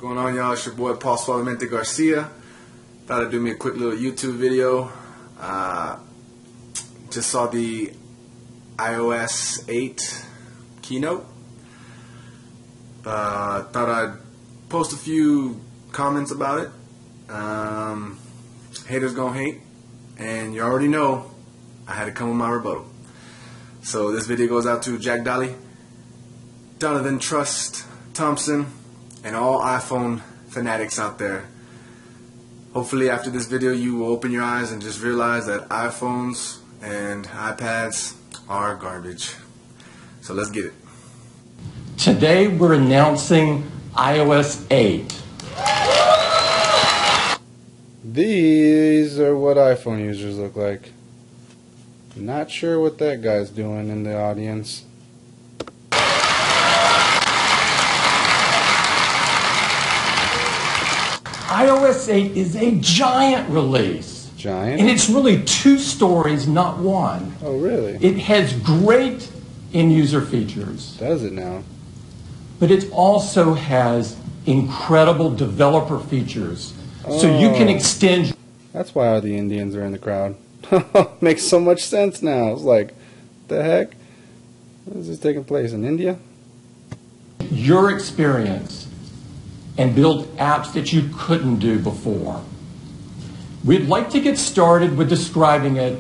Going on, y'all? It's your boy Paul Suavemente Garcia. Thought I'd do me a quick little YouTube video. Just saw the iOS 8 keynote. Thought I'd post a few comments about it. Haters gonna hate, and you already know I had to come with my rebuttal. So this video goes out to Jack Dolly, Donovan Trust Thompson, and all iPhone fanatics out there. Hopefully after this video you will open your eyes and just realize that iPhones and iPads are garbage. So let's get it. Today we're announcing iOS 8. These are what iPhone users look like. Not sure what that guy's doing in the audience. iOS 8 is a giant release. Giant? And it's really 2 stories, not one. Oh, really? It has great in-user features. Does it now? But it also has incredible developer features. So you can extend... That's why all the Indians are in the crowd. Makes so much sense now. It's like, the heck? What is this taking place, in India? your experience and build apps that you couldn't do before. We'd like to get started with describing it,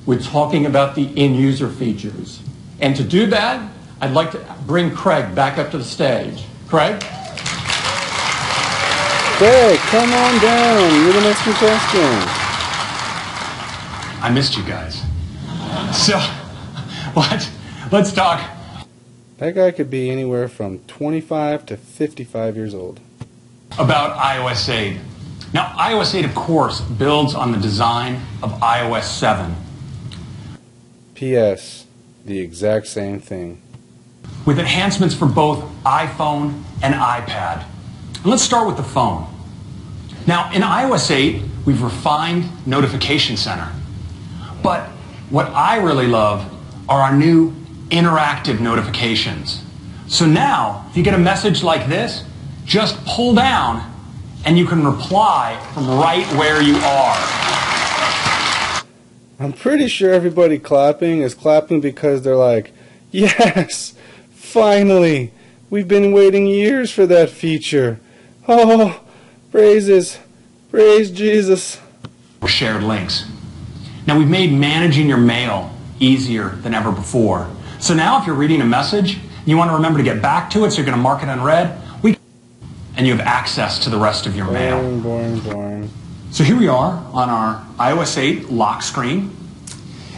with talking about the in-user features. And to do that, I'd like to bring Craig back up to the stage. Craig? Craig, come on down. You're the next contestant. I missed you guys. So, let's talk. That guy could be anywhere from 25 to 55 years old. About iOS 8. Now, iOS 8, of course, builds on the design of iOS 7. P.S. The exact same thing. With enhancements for both iPhone and iPad. And let's start with the phone. Now, in iOS 8, we've refined Notification Center. But what I really love are our new interactive notifications. So now, if you get a message like this, just pull down and you can reply from right where you are. I'm pretty sure everybody clapping is clapping because they're like, yes, finally, we've been waiting years for that feature. Oh, praise Jesus. Or shared links. Now we've made managing your mail easier than ever before. So now if you're reading a message, you want to remember to get back to it, so you're going to mark it unread, and you have access to the rest of your mail. Boring. So here we are on our iOS 8 lock screen.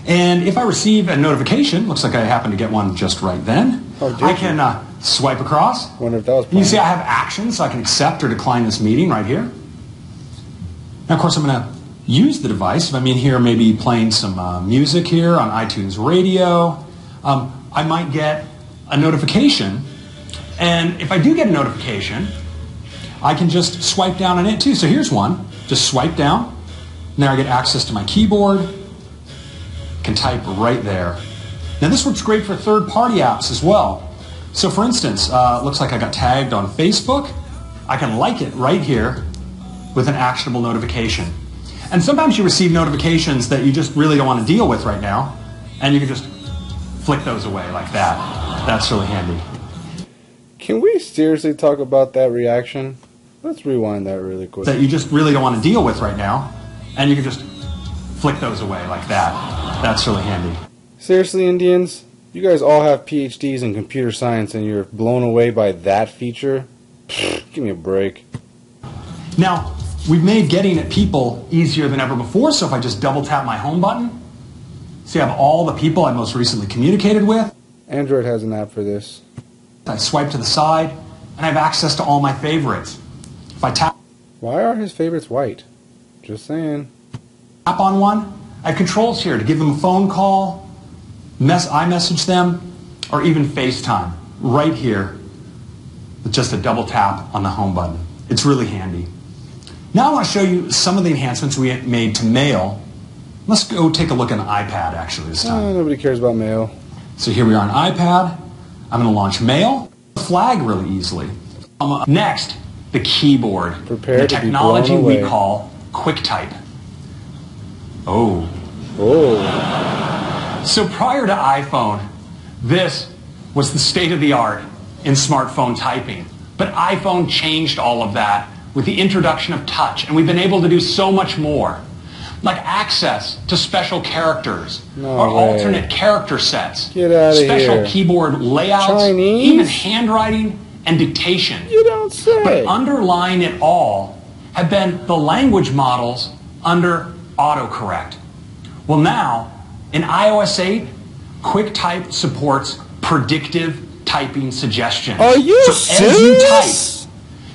And if I receive a notification, looks like I happen to get one just right then, I can swipe across. Wonder if that was and you see I have actions, so I can accept or decline this meeting right here. Now, of course, I'm going to use the device. If I'm in here maybe playing some music here on iTunes Radio, I might get a notification. And if I do get a notification, I can just swipe down on it too. So here's one. Just swipe down. And there I get access to my keyboard. Can type right there. Now this works great for third-party apps as well. So for instance, looks like I got tagged on Facebook. I can like it right here with an actionable notification. And sometimes you receive notifications that you just really don't want to deal with right now, and you can just flick those away like that. That's really handy. Can we seriously talk about that reaction? Let's rewind that really quick. That you just really don't want to deal with right now, and you can just flick those away like that. That's really handy. Seriously, Indians? You guys all have PhDs in computer science and you're blown away by that feature? Pfft, give me a break. Now, we've made getting at people easier than ever before, so if I just double tap my home button, see I have all the people I most recently communicated with. Android has an app for this. I swipe to the side, and I have access to all my favorites. If I tap Why are his favorites white? Just saying. on one, I have controls here to give them a phone call, iMessage them, or even FaceTime right here with just a double tap on the home button. It's really handy. Now I want to show you some of the enhancements we made to Mail. Let's go take a look at an iPad actually this time. Nobody cares about Mail. So here we are on iPad. I'm going to launch Mail, flag really easily. Next, the keyboard, Prepare the to be technology blown we away. call QuickType. Oh. Oh. So prior to iPhone, this was the state of the art in smartphone typing. But iPhone changed all of that with the introduction of touch, and we've been able to do so much more. Like access to special characters, or alternate character sets, Get outta special here. keyboard layouts, Chinese? even handwriting and dictation. You don't say. But underlying it all have been the language models under autocorrect. Well, now, in iOS 8, QuickType supports predictive typing suggestions. Are you so as you type,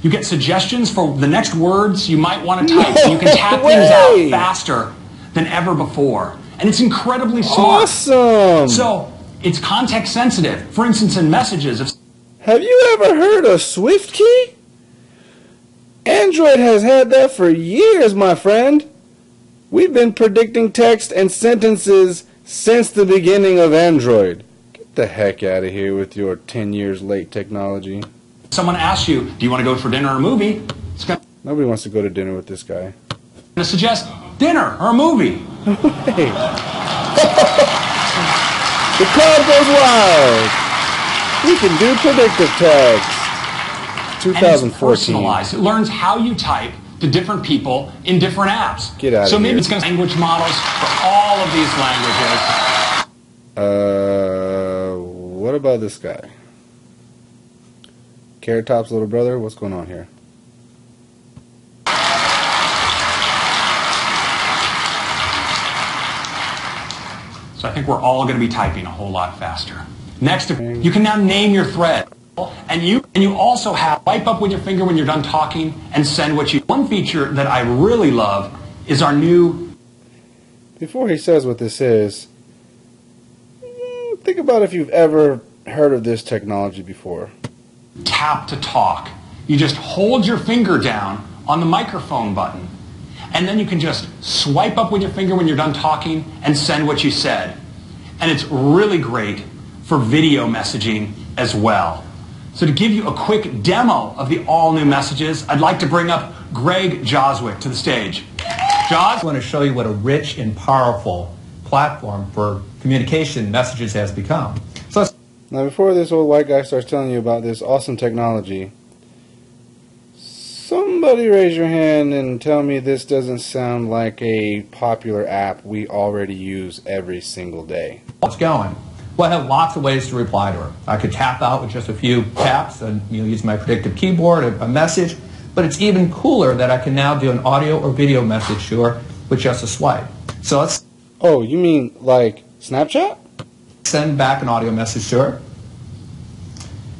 you get suggestions for the next words you might want to type. So you can tap things out faster than ever before. And it's incredibly smart. Awesome. So it's context sensitive. For instance, in messages, if Have you ever heard of Swift Key? Android has had that for years, my friend. We've been predicting text and sentences since the beginning of Android. Get the heck out of here with your 10 years late technology. someone asks you, do you want to go for dinner or a movie? It's going Nobody wants to go to dinner with this guy. to suggest dinner or a movie. Hey. The crowd goes wild. We can do predictive text. And it's 2014. personalized. It learns how you type to different people in different apps. Get out of So maybe here. it's going to language models for all of these languages. What about this guy? Carrot Top's little brother? What's going on here? So I think we're all going to be typing a whole lot faster. Next, you can now name your thread. And you also have swipe up with your finger when you're done talking and send what you... One feature that I really love is our new... Before he says what this is, think about if you've ever heard of this technology before. tap to talk. You just hold your finger down on the microphone button, and then you can just swipe up with your finger when you're done talking and send what you said. And it's really great for video messaging as well. So to give you a quick demo of the all-new messages, I'd like to bring up Greg Joswick to the stage. Jos? I want to show you what a rich and powerful platform for communication messages has become. So let's Now, before this old white guy starts telling you about this awesome technology, somebody raise your hand and tell me this doesn't sound like a popular app we already use every single day. What's going? Well, I have lots of ways to reply to her. I could tap out with just a few taps and use my predictive keyboard, a message. But it's even cooler that I can now do an audio or video message to her with just a swipe. So let's Oh, you mean like Snapchat? send back an audio message to her.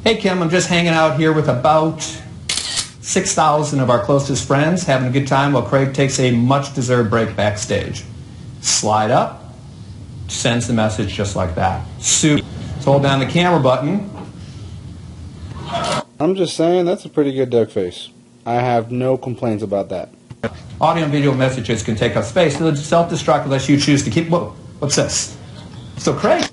Hey, Kim, I'm just hanging out here with about 6,000 of our closest friends, having a good time while Craig takes a much-deserved break backstage. Slide up. Sends the message just like that. Super. Let's hold down the camera button. I'm just saying that's a pretty good duck face. I have no complaints about that. Audio and video messages can take up space. They'll self-destruct unless you choose to keep... Whoa, what's this? So Craig...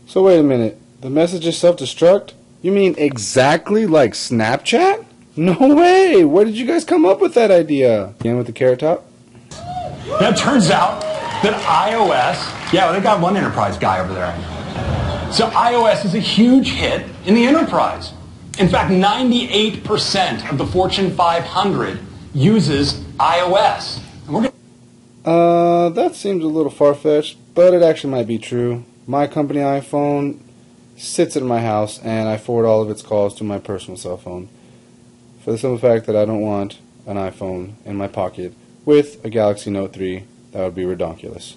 So wait a minute. The messages self-destruct? You mean exactly like Snapchat? No way! Where did you guys come up with that idea? Again with the Carrot Top? Now it turns out that iOS... Yeah, well, they got one enterprise guy over there. So iOS is a huge hit in the enterprise. In fact, 98% of the Fortune 500 uses iOS. And we're gonna That seems a little far-fetched, but it actually might be true. My company iPhone sits in my house, and I forward all of its calls to my personal cell phone. For the simple fact that I don't want an iPhone in my pocket with a Galaxy Note 3. That would be redonkulous.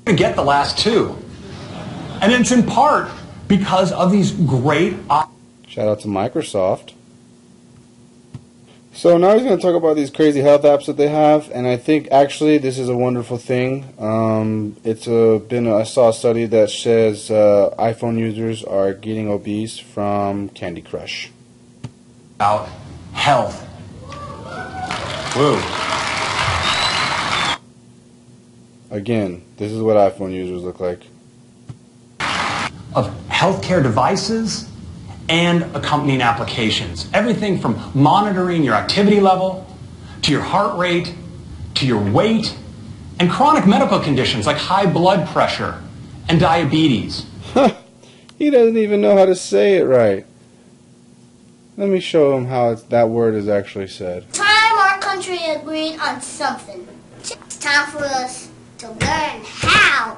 get the last two. And it's in part because of these great... Shout out to Microsoft. So now he's going to talk about these crazy health apps that they have, and I think actually this is a wonderful thing. I saw a study that says iPhone users are getting obese from Candy Crush. about health. Whoa. Again, this is what iPhone users look like. Of healthcare devices and accompanying applications. Everything from monitoring your activity level, to your heart rate, to your weight, and chronic medical conditions like high blood pressure and diabetes. He doesn't even know how to say it right. Let me show him how that word is actually said. Time our country agreed on something. It's time for us to learn how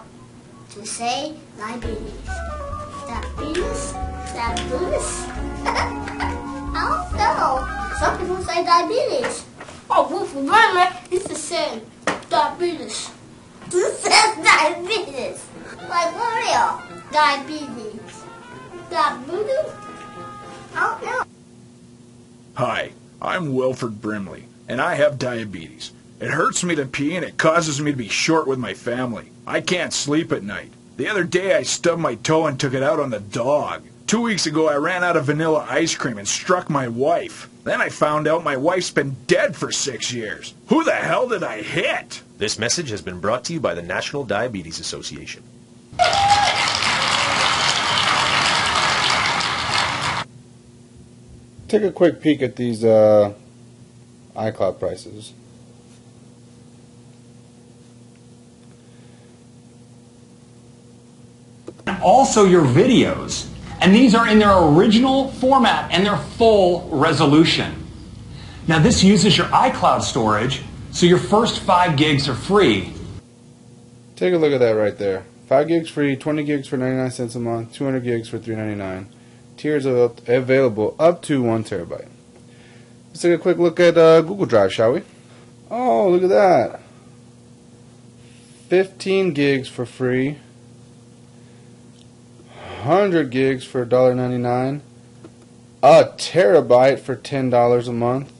to say diabetes. Diabetes? Diabetes? I don't know. Some people say diabetes. Oh, Wolf of Burma used to say diabetes. Who says diabetes? Like Mario. Diabetes. Diabetes? I don't know. Hi, I'm Wilford Brimley, and I have diabetes. It hurts me to pee and it causes me to be short with my family. I can't sleep at night. The other day I stubbed my toe and took it out on the dog. 2 weeks ago I ran out of vanilla ice cream and struck my wife. Then I found out my wife's been dead for 6 years. Who the hell did I hit? This message has been brought to you by the National Diabetes Association. Take a quick peek at these iCloud prices. Also your videos. And these are in their original format and their full resolution. Now this uses your iCloud storage, so your first 5 gigs are free. Take a look at that right there. 5 gigs free, 20 gigs for 99 cents a month, 200 gigs for $3.99. Tiers are available up to 1 terabyte. Let's take a quick look at Google Drive, shall we? Oh, look at that. 15 gigs for free. 100 gigs for $1.99. A terabyte for $10 a month.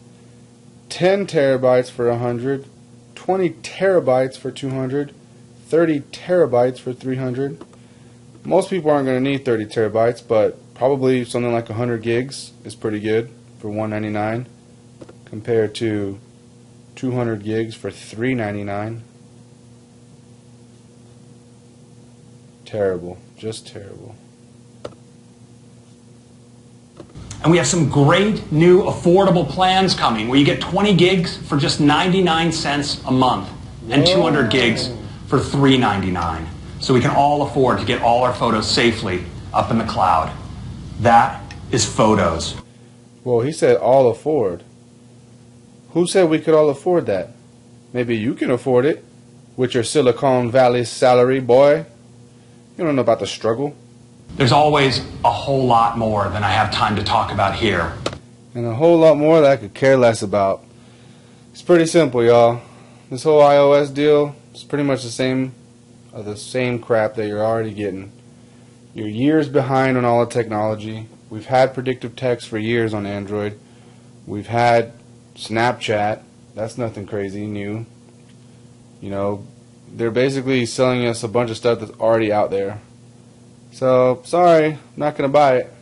10 terabytes for $100. 20 terabytes for $200. 30 terabytes for $300. Most people aren't going to need 30 terabytes, but probably something like 100 gigs is pretty good for $1.99 compared to 200 gigs for $3.99. Terrible. Just terrible. And we have some great new affordable plans coming where you get 20 gigs for just 99 cents a month and 200 gigs for $3.99. So we can all afford to get all our photos safely up in the cloud. That is photos. Well, he said all afford. Who said we could all afford that? Maybe you can afford it with your Silicon Valley salary, boy. You don't know about the struggle. There's always a whole lot more than I have time to talk about here. And a whole lot more that I could care less about. It's pretty simple, y'all. This whole iOS deal is pretty much the same crap that you're already getting. You're years behind on all the technology. We've had predictive text for years on Android. We've had Snapchat. That's nothing crazy new. You know, they're basically selling us a bunch of stuff that's already out there. So, sorry, I'm not going to buy it.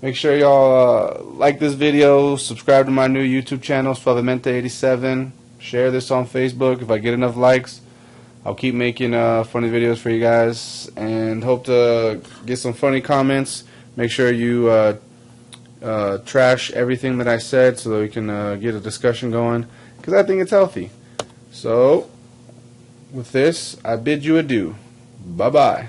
Make sure y'all like this video, subscribe to my new YouTube channel, Suavemente87. Share this on Facebook. If I get enough likes, I'll keep making funny videos for you guys. And hope to get some funny comments. Make sure you trash everything that I said so that we can get a discussion going. Because I think it's healthy. So, with this, I bid you adieu. Bye-bye.